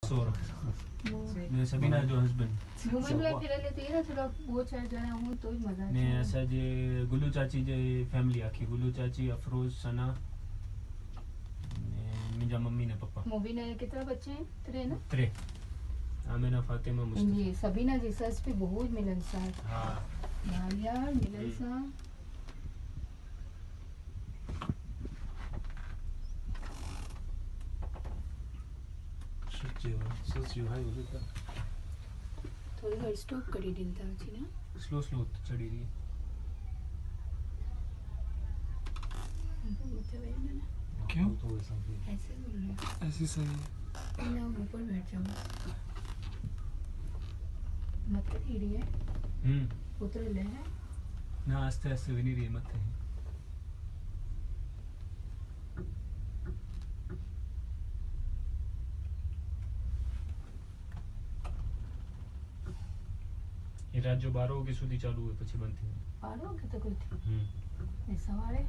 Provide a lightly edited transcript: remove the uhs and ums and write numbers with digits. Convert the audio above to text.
sorrow ને સબીના જો husband mobile ફેરા લેતી એ થોડા બહુ ચાર જણા હું તો મજા ને અસાજે ગુલુ ચાચી જે ફેમિલી આખી ગુલુ चाची अफरोज सना ने मुंहिंजा मम्मी ने पप्पा मुबीना के कितना बच्चे हैं तेरे ना त्रे आमिना फातिमा मुस्तफा ये सबीना जी सच पे बहुत मिलनसार हाँ यार मिलनसार सोचियो हाय बोलता थोड़ी देर स्टॉप करी दिलता छी ना स्लो स्लो चढ़ी रही क्यों ऐसे बोल रहे ऐसी सही है ना ऊपर बैठ जाओ मत हीड़ी है उतर ले है ना आस्ते आस्ते विनी रही मत है ये रात जो 12 वागे સુધી ચાલુ હોય પછી બંધ થઈ 12 વાગે તો કોઈ થયું સવારે